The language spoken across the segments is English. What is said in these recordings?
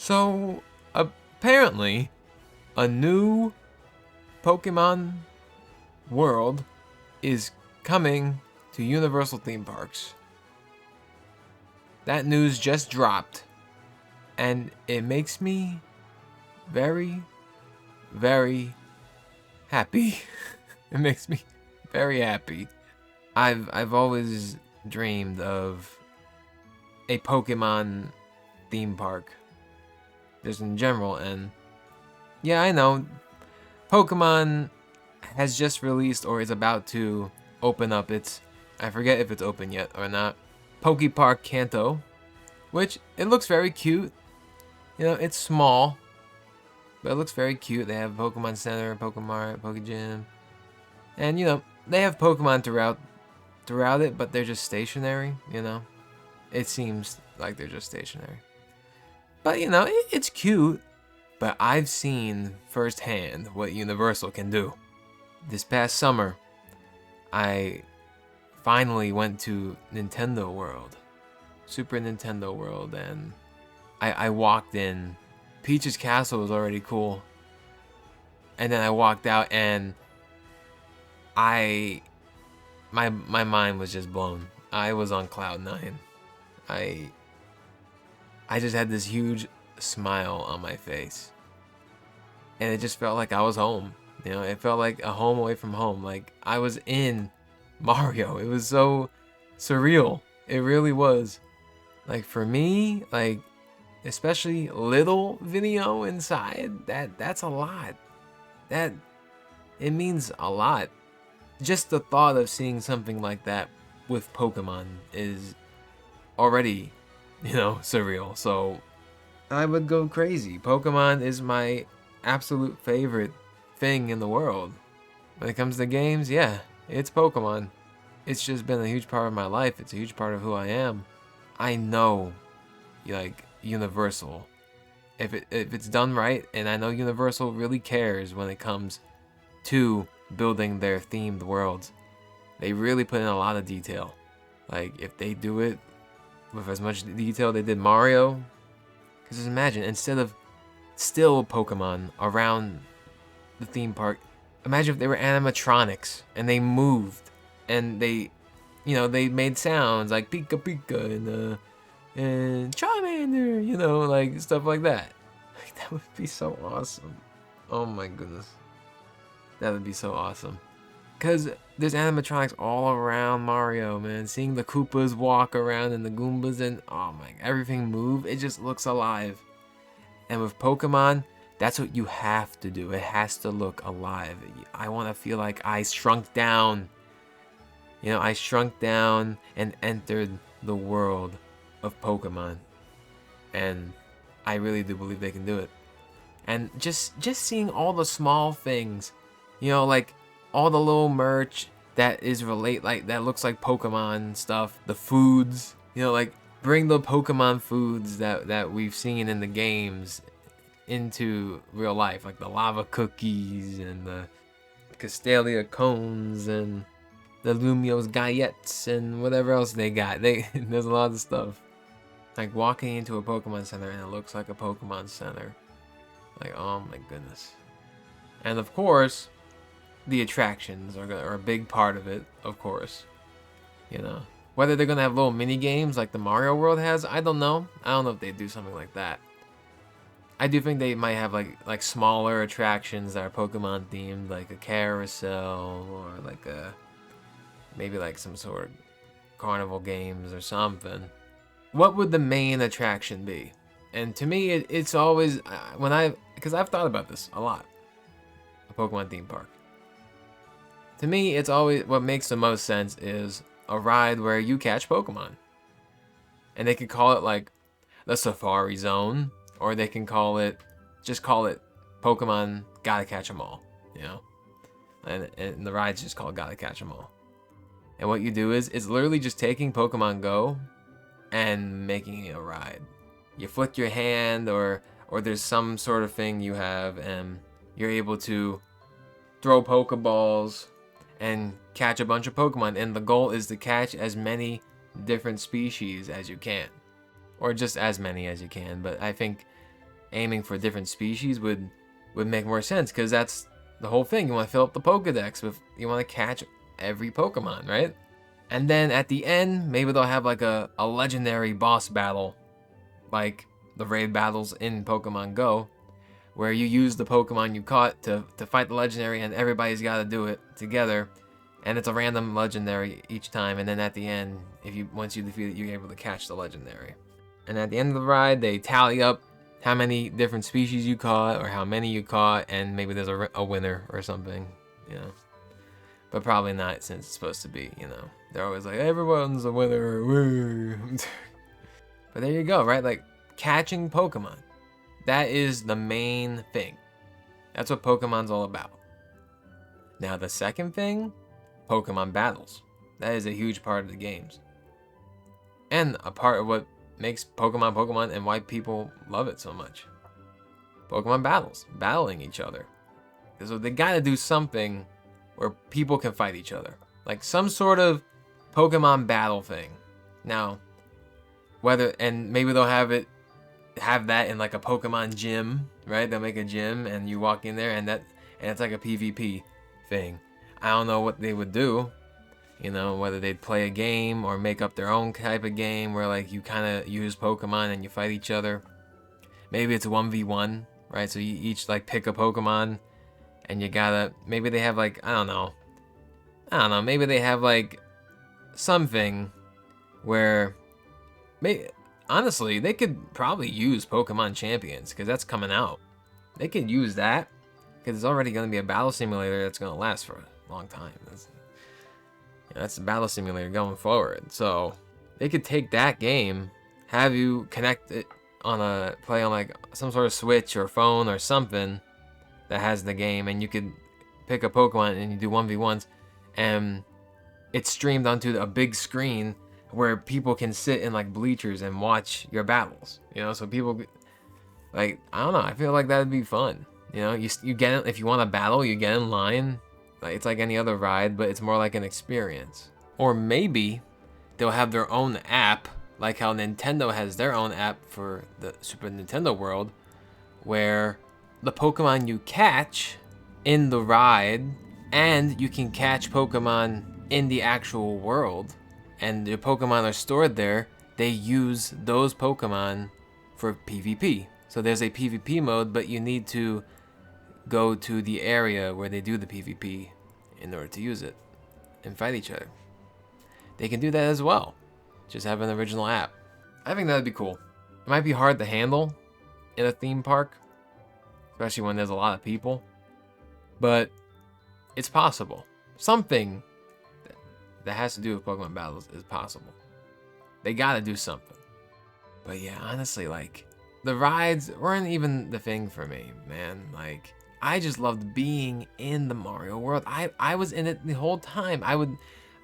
So, apparently, a new Pokemon World is coming to Universal theme parks. That news just dropped, and it makes me very, very happy. It makes me very happy. I've always dreamed of a Pokemon theme park, just in general, and yeah, I know Pokemon has just released or is about to open up its, I forget if it's open yet or not, Poke Park Kanto, which it looks very cute. You know, it's small, but it looks very cute. They have Pokemon Center, Pokemart, Pokegym, and you know, they have Pokemon throughout it, but they're just stationary, you know? It seems like they're just stationary. But you know, it's cute. But I've seen firsthand what Universal can do. This past summer, I finally went to Nintendo World, Super Nintendo World, and I walked in. Peach's Castle was already cool. And then I walked out and my mind was just blown. I was on cloud 9. I just had this huge smile on my face, and it just felt like I was home. You know, it felt like a home away from home. Like I was in Mario. It was so surreal. It really was. Like for me, like especially little Vinio inside, that's a lot. That it means a lot. Just the thought of seeing something like that with Pokemon is already, you know, surreal. So I would go crazy. Pokemon is my absolute favorite thing in the world. When it comes to games, yeah, it's Pokemon. It's just been a huge part of my life. It's a huge part of who I am. I know, like, Universal, if it's done right, and I know Universal really cares when it comes to building their themed worlds. They really put in a lot of detail. Like, if they do it with as much detail they did Mario, because just imagine, instead of still Pokemon around the theme park, imagine if they were animatronics and they moved and they, you know, they made sounds like Pika Pika and Charmander, you know, like stuff like that. Like, that would be so awesome. Oh my goodness. That would be so awesome. Because there's animatronics all around Mario, man. Seeing the Koopas walk around and the Goombas and, oh my, everything move, it just looks alive. And with Pokemon, that's what you have to do. It has to look alive. I want to feel like I shrunk down. You know, I shrunk down and entered the world of Pokemon. And I really do believe they can do it. And just seeing all the small things, you know, like all the little merch that is that looks like Pokemon stuff, the foods, you know, like bring the Pokemon foods that we've seen in the games into real life, like the lava cookies and the Castelia cones and the Lumiose gallettes and whatever else they got. There's a lot of stuff. Like walking into a Pokemon Center and it looks like a Pokemon Center. Like, oh my goodness. And of course, the attractions are a big part of it, of course. You know, whether they're gonna have little mini games like the Mario World has, I don't know. I don't know if they do something like that. I do think they might have like smaller attractions that are Pokemon themed, like a carousel or like maybe like some sort of carnival games or something. What would the main attraction be? And to me, it's always because I've thought about this a lot. A Pokemon theme park. To me, it's always what makes the most sense is a ride where you catch Pokemon. And they could call it like the Safari Zone, or they can just call it Pokemon Gotta Catch 'Em All, you know? And the ride's just called Gotta Catch 'Em All. And what you do is, it's literally just taking Pokemon Go and making it a ride. You flick your hand, or there's some sort of thing you have, and you're able to throw Pokeballs and catch a bunch of Pokemon. And the goal is to catch as many different species as you can. Or just as many as you can. But I think aiming for different species would make more sense, because that's the whole thing. You want to fill up the Pokedex with, you want to catch every Pokemon, right? And then at the end, maybe they'll have like a legendary boss battle, like the raid battles in Pokemon Go, where you use the Pokemon you caught to fight the legendary, and everybody's got to do it together. And it's a random legendary each time, and then at the end, once you defeat it, you're able to catch the legendary. And at the end of the ride, they tally up how many different species you caught, or how many you caught, and maybe there's a winner or something, you know. But probably not, since it's supposed to be, you know, they're always like, everyone's a winner, woo. But there you go, right? Like, catching Pokemon. That is the main thing. That's what Pokemon's all about. Now, the second thing, Pokemon battles. That is a huge part of the games. And a part of what makes Pokemon Pokemon and why people love it so much. Pokemon battles. Battling each other. So they gotta do something where people can fight each other. Like some sort of Pokemon battle thing. Now, and maybe they'll have that in like a Pokemon gym, right? They'll make a gym and you walk in there and it's like a PvP thing. I don't know what they would do, you know, whether they'd play a game or make up their own type of game where like you kind of use Pokemon and you fight each other. Maybe it's 1v1, right? So you each like pick a Pokemon and you gotta, maybe they have like, I don't know, maybe they have like something where, honestly, they could probably use Pokemon Champions, because that's coming out. They could use that, because it's already going to be a battle simulator that's going to last for a long time. That's the battle simulator going forward. So they could take that game, have you connect it play on like some sort of Switch or phone or something that has the game, and you could pick a Pokemon and you do 1v1s, and it's streamed onto a big screen where people can sit in like bleachers and watch your battles, you know. So people, like, I don't know, I feel like that'd be fun, you know. You get, if you want a battle, you get in line, like it's like any other ride, but it's more like an experience. Or maybe they'll have their own app, like how Nintendo has their own app for the Super Nintendo World, where the Pokemon you catch in the ride, and you can catch Pokemon in the actual world, and the Pokemon are stored there, they use those Pokemon for PvP. So there's a PvP mode, but you need to go to the area where they do the PvP in order to use it and fight each other. They can do that as well. Just have an original app. I think that'd be cool. It might be hard to handle in a theme park, especially when there's a lot of people, but it's possible. Something that has to do with Pokemon battles is possible. They gotta do something. But yeah, honestly, like, the rides weren't even the thing for me, man. Like, I just loved being in the Mario world. I was in it the whole time.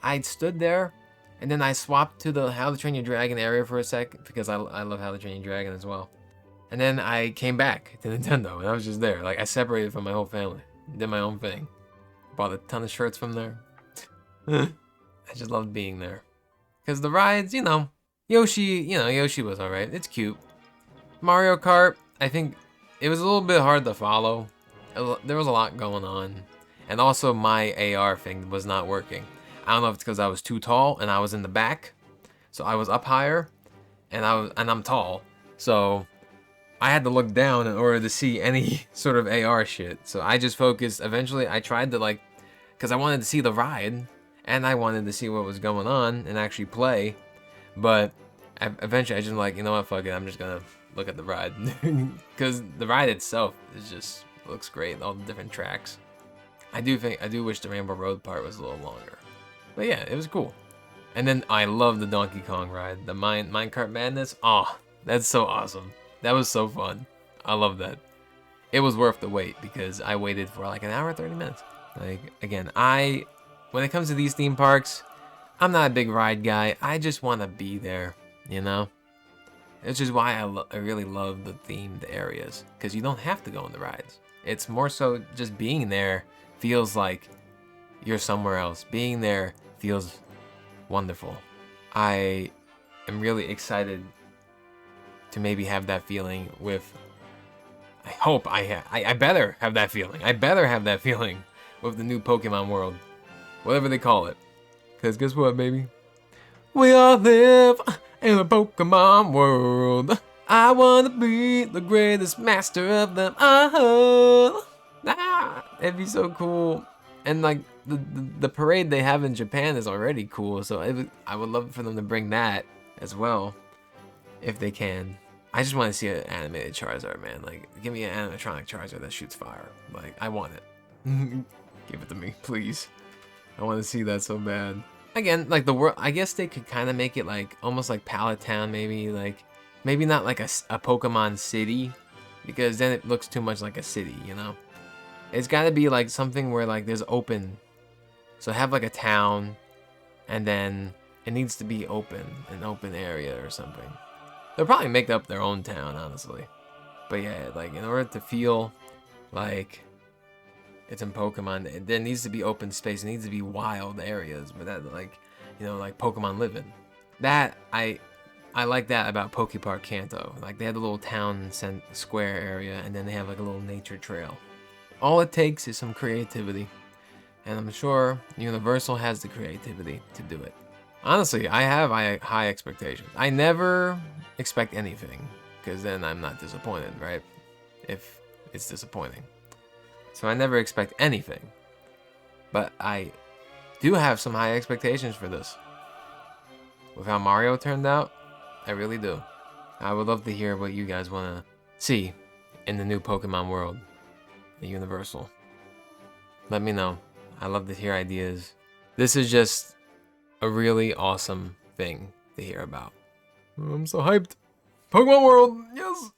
I'd stood there, and then I swapped to the How to Train Your Dragon area for a sec, because I love How to Train Your Dragon as well. And then I came back to Nintendo, and I was just there. Like, I separated from my whole family, did my own thing. Bought a ton of shirts from there. I just loved being there. Because the rides, you know, Yoshi was alright. It's cute. Mario Kart, I think it was a little bit hard to follow. There was a lot going on. And also my AR thing was not working. I don't know if it's because I was too tall and I was in the back. So I was up higher, and I'm tall. So I had to look down in order to see any sort of AR shit. So I just focused. Eventually I tried to, like, because I wanted to see the ride, and I wanted to see what was going on and actually play. But eventually I just like, you know what, fuck it, I'm just gonna look at the ride. Because the ride itself looks great, all the different tracks. I do wish the Rainbow Road part was a little longer. But yeah, it was cool. And then I love the Donkey Kong ride, the Minecart Madness. Oh, that's so awesome. That was so fun. I love that. It was worth the wait, because I waited for like an hour, 30 minutes. Like, again, when it comes to these theme parks, I'm not a big ride guy. I just want to be there, you know? It's just why I really love the themed areas, because you don't have to go on the rides. It's more so just being there feels like you're somewhere else. Being there feels wonderful. I am really excited to maybe have that feeling with I hope I better have that feeling. I better have that feeling with the new Pokemon World. Whatever they call it. Because guess what, baby? We all live in a Pokemon world. I wanna be the greatest master of them all. It'd be so cool. And like the parade they have in Japan is already cool, so I would love for them to bring that as well, if they can. I just want to see an animated Charizard, man. Like, give me an animatronic Charizard that shoots fire. Like, I want it. Give it to me, please. I want to see that so bad. Again, like the world, I guess they could kind of make it like almost like Pallet Town, maybe like maybe not like a Pokemon city, because then it looks too much like a city, you know. It's got to be like something where like there's open, so have like a town, and then it needs to be open, an open area or something. They'll probably make up their own town, honestly. But yeah, like in order to feel like it's in Pokemon, there needs to be open space. It needs to be wild areas where that, like, you know, like Pokemon live in. That I like that about Pokepark Kanto. Like they have the little town square area, and then they have like a little nature trail. All it takes is some creativity, and I'm sure Universal has the creativity to do it. Honestly, I have high expectations. I never expect anything, because then I'm not disappointed, right? If it's disappointing. So I never expect anything. But I do have some high expectations for this. With how Mario turned out, I really do. I would love to hear what you guys want to see in the new Pokemon World at Universal. Let me know. I love to hear ideas. This is just a really awesome thing to hear about. I'm so hyped. Pokemon World, yes!